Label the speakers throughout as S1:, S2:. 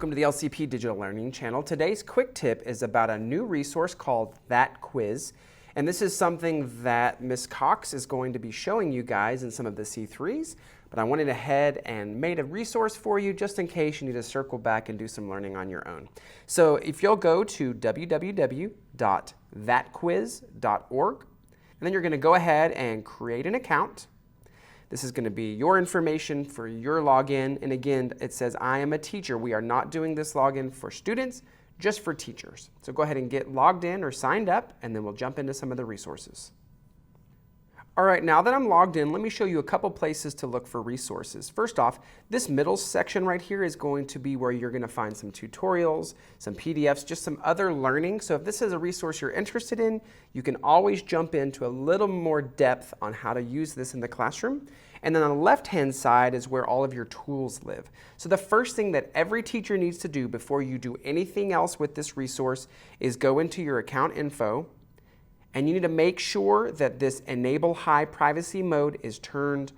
S1: Welcome to the LCP Digital Learning Channel. Today's quick tip is about a new resource called That Quiz. And this is something that Ms. Cox is going to be showing you guys in some of the C3s, but I went ahead and made a resource for you just in case you need to circle back and do some learning on your own. So if you'll go to www.thatquiz.org, and then you're going to go ahead and create an account. This is going to be your information for your login. And again, it says, I am a teacher. We are not doing this login for students, just for teachers. So go ahead and get logged in or signed up, and then we'll jump into some of the resources. All right, now that I'm logged in, let me show you a couple places to look for resources. First off, this middle section right here is going to be where you're going to find some tutorials, some PDFs, just some other learning. So if this is a resource you're interested in, you can always jump into a little more depth on how to use this in the classroom. And then on the left-hand side is where all of your tools live. So the first thing that every teacher needs to do before you do anything else with this resource is go into your account info, and you need to make sure that this Enable High Privacy mode is turned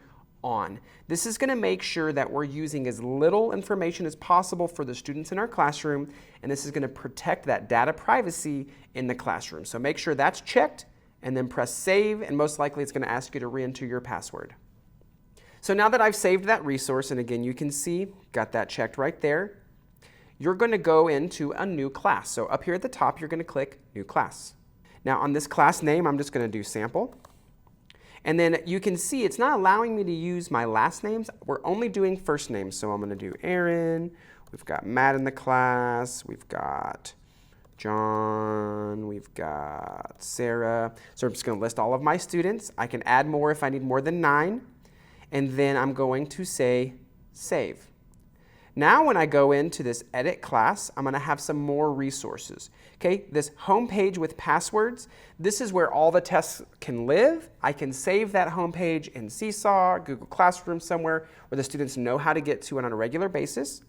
S1: on. This is going to make sure that we're using as little information as possible for the students in our classroom, and this is going to protect that data privacy in the classroom. So make sure that's checked, and then press Save, and most likely it's going to ask you to re-enter your password. So now that I've saved that resource, and again you can see, got that checked right there, you're going to go into a new class. So up here at the top, you're going to click New Class. Now on this class name, I'm just going to do Sample. And then you can see it's not allowing me to use my last names. We're only doing first names. So I'm going to do Aaron. We've got Matt in the class. We've got John. We've got Sarah. So I'm just going to list all of my students. I can add more if I need more than 9. And then I'm going to say Save. Now when I go into this edit class, I'm going to have some more resources. Okay, this home page with passwords, this is where all the tests can live. I can save that home page in Seesaw, Google Classroom, somewhere where the students know how to get to it on a regular basis.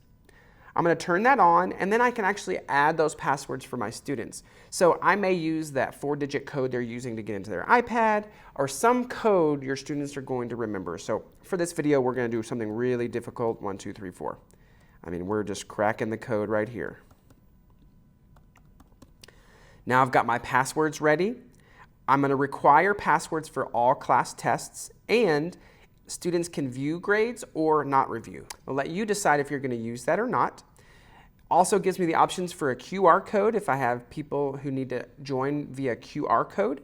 S1: I'm going to turn that on, and then I can actually add those passwords for my students. So I may use that 4-digit code they're using to get into their iPad, or some code your students are going to remember. So for this video, we're going to do something really difficult, 1, 2, 3, 4. I mean, we're just cracking the code right here. Now I've got my passwords ready. I'm going to require passwords for all class tests, and students can view grades or not review. I'll let you decide if you're going to use that or not. Also gives me the options for a QR code if I have people who need to join via QR code.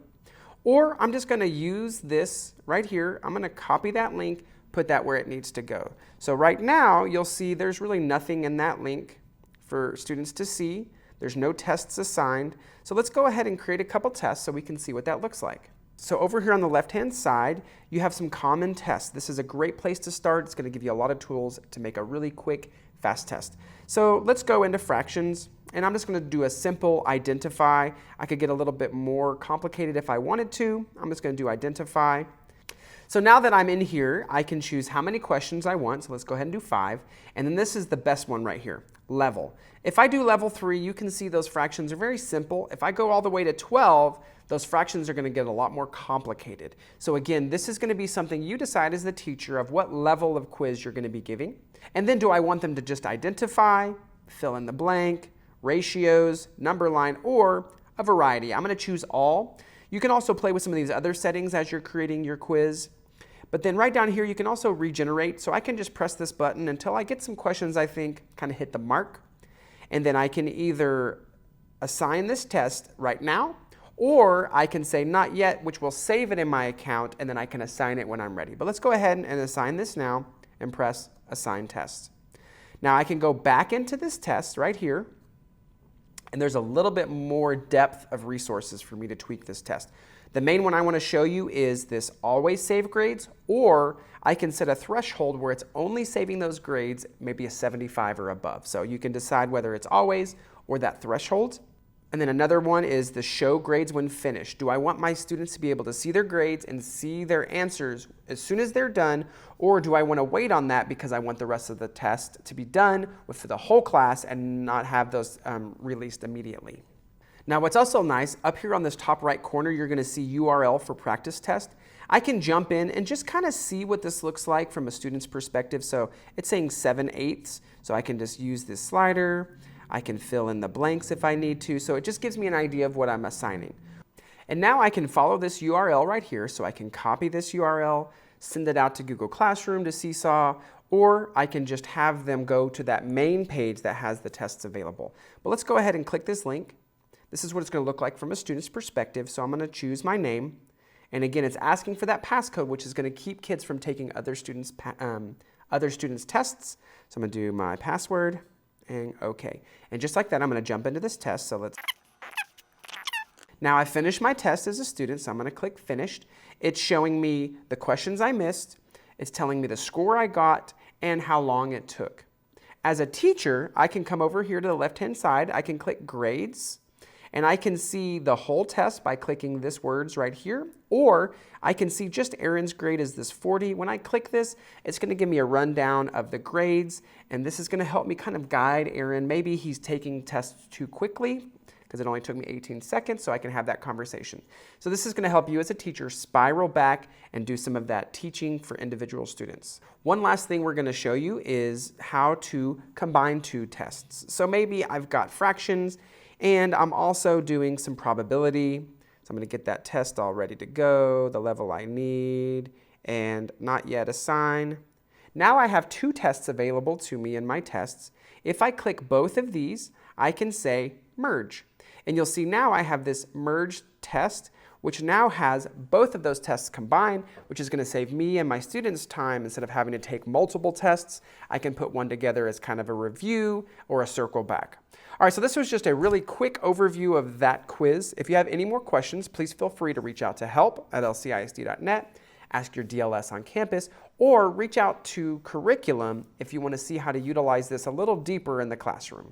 S1: Or I'm just going to use this right here. I'm going to copy that link, put that where it needs to go. So right now, you'll see there's really nothing in that link for students to see. There's no tests assigned. So let's go ahead and create a couple tests so we can see what that looks like. So over here on the left-hand side, you have some common tests. This is a great place to start. It's going to give you a lot of tools to make a really quick, fast test. So let's go into fractions, and I'm just going to do a simple identify. I could get a little bit more complicated if I wanted to. I'm just going to do identify. So now that I'm in here, I can choose how many questions I want. So let's go ahead and do 5. And then this is the best one right here, level. If I do level 3, you can see those fractions are very simple. If I go all the way to 12, those fractions are going to get a lot more complicated. So again, this is going to be something you decide as the teacher of what level of quiz you're going to be giving. And then do I want them to just identify, fill in the blank, ratios, number line, or a variety? I'm going to choose all. You can also play with some of these other settings as you're creating your quiz. But then right down here, you can also regenerate. So I can just press this button until I get some questions I think kind of hit the mark. And then I can either assign this test right now, or I can say not yet, which will save it in my account, and then I can assign it when I'm ready. But let's go ahead and assign this now and press Assign Test. Now I can go back into this test right here, and there's a little bit more depth of resources for me to tweak this test. The main one I want to show you is this Always Save Grades, or I can set a threshold where it's only saving those grades, maybe a 75 or above. So you can decide whether it's always or that threshold. And then another one is the Show Grades When Finished. Do I want my students to be able to see their grades and see their answers as soon as they're done, or do I want to wait on that because I want the rest of the test to be done for the whole class and not have those released immediately? Now what's also nice, up here on this top right corner, you're gonna see URL for practice test. I can jump in and just kind of see what this looks like from a student's perspective. So it's saying 7/8, so I can just use this slider. I can fill in the blanks if I need to, so it just gives me an idea of what I'm assigning. And now I can follow this URL right here, so I can copy this URL, send it out to Google Classroom, to Seesaw, or I can just have them go to that main page that has the tests available. But let's go ahead and click this link. This is what it's going to look like from a student's perspective, so I'm going to choose my name. And again, it's asking for that passcode, which is going to keep kids from taking other students' tests. So I'm going to do my password and OK. And just like that, I'm going to jump into this test. So let's. Now I finished my test as a student, so I'm going to click Finished. It's showing me the questions I missed. It's telling me the score I got and how long it took. As a teacher, I can come over here to the left-hand side. I can click Grades. And I can see the whole test by clicking this words right here, or I can see just Aaron's grade is this 40. When I click this, it's going to give me a rundown of the grades, and this is going to help me kind of guide Aaron. Maybe he's taking tests too quickly because it only took me 18 seconds, so I can have that conversation. So this is going to help you as a teacher spiral back and do some of that teaching for individual students. One last thing we're going to show you is how to combine two tests. So maybe I've got fractions, and I'm also doing some probability. So I'm going to get that test all ready to go, the level I need, and not yet assign. Now I have two tests available to me in my tests. If I click both of these, I can say merge. And you'll see now I have this merged test, which now has both of those tests combined, which is going to save me and my students time. Instead of having to take multiple tests, I can put one together as kind of a review or a circle back. All right, so this was just a really quick overview of that quiz. If you have any more questions, please feel free to reach out to help@lcisd.net, ask your DLS on campus, or reach out to Curriculum if you want to see how to utilize this a little deeper in the classroom.